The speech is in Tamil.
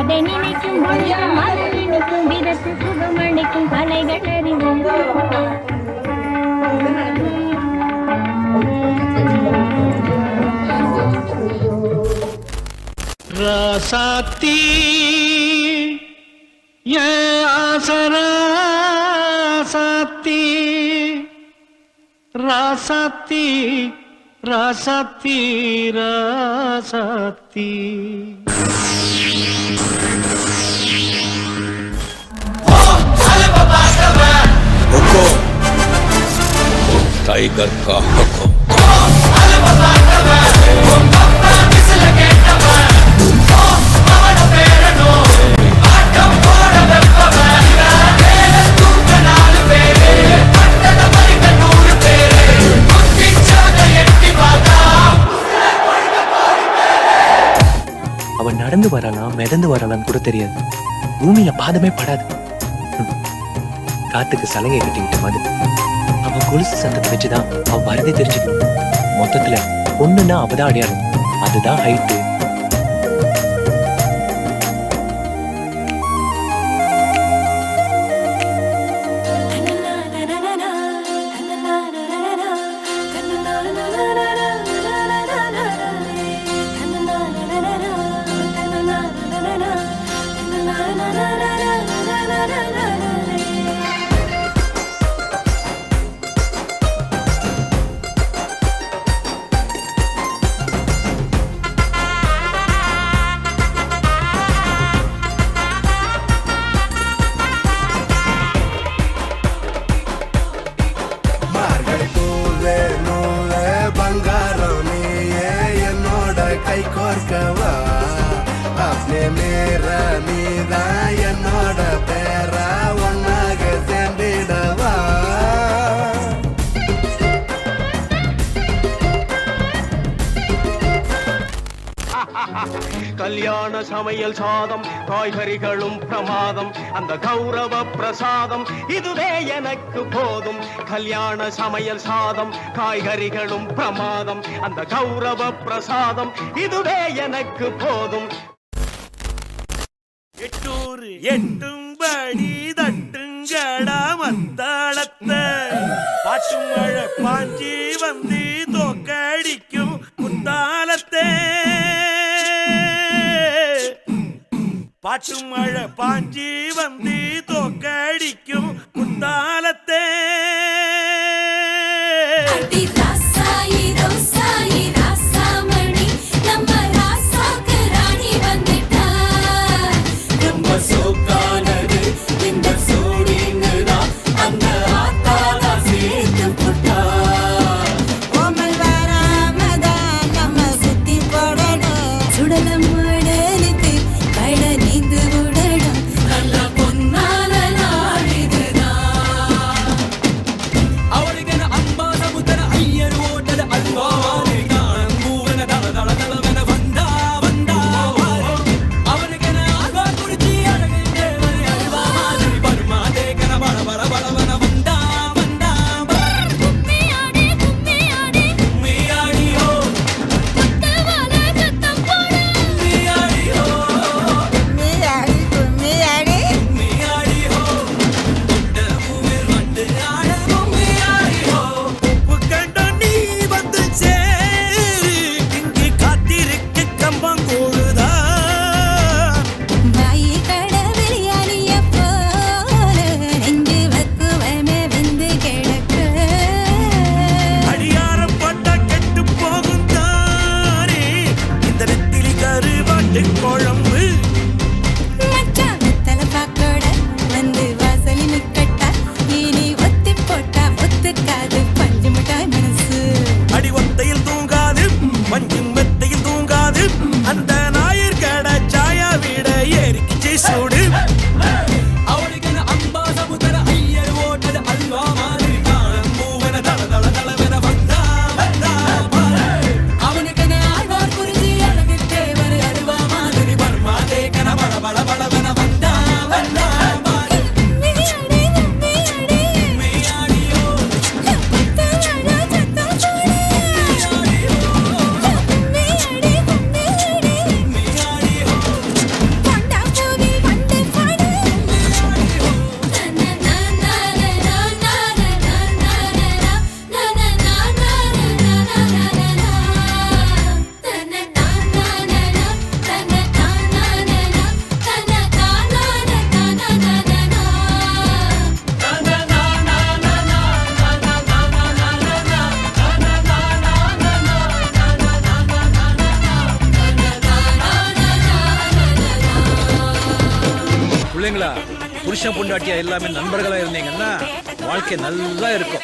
அதை நினைக்கும் பொழுதும் அதை நினைக்கும் விதத்து சுகமளிக்கும் கலைகள் அறிவோம். ராசாத்தி ஆசராசாத்தி ராசாத்தி ராசாத்தி ராசாத்தி टाइगर का हुक्म அவன் நடந்து வரலாம் மிதந்து வரலாம் கூட தெரியாது. பூமியில பாதமே படாது. காத்துக்கு சலங்கை கட்டிக்கிட்ட மாதிரி அவன் கொலுசு சத்தத்தை வச்சுதான் அவன் வரதே தெரிஞ்சுக்கணும். மொத்தத்துல பொண்ணுன்னா அவதான் அடையாளம். அதுதான் ஹைட்டு. கை கோர்க்கவா அப்பே மேரா நீதா என்னோட பேரா ஒன்னாக சேர்ந்திடவா. கல்யாண சமையல் சாதம் காய்கறிகளும் பிரமாதம் அந்த கௌரவ பிரசாதம் இதுவே எனக்கு போதும். கல்யாண சமையல் சாதம் காய்கறிகளும் பிரமாதம் அந்த கௌரவ பிரசாதம் இதுவே எனக்கு போதும். எட்டூர் எட்டும்படி தட்டுங்கடா மத்தாளத்தை பாட்டு மழை பாஞ்சி வந்து தோக்கடிக்கும் குத்தாலத்தை பாட்டு மழை பாஞ்சி வந்து தோக்கடிக்கும் குத்தாலத்தை வாசலில் கட்டா இனி ஒத்தி போட்டா ஒத்துக்காது பஞ்சு மிட்டாய் மனசு. மாடி ஒத்தையில் தூங்காது மஞ்சும் மெத்தையில் தூங்காது அந்த ஞாயிறு கடை சாயா வீட ஏறிக்கிச்சு சூடு பிள்ளைங்களா புருஷன் பொண்டாட்டியா எல்லாமே நண்பர்களா இருந்தீங்கன்னா வாழ்க்கை நல்லா இருக்கும்.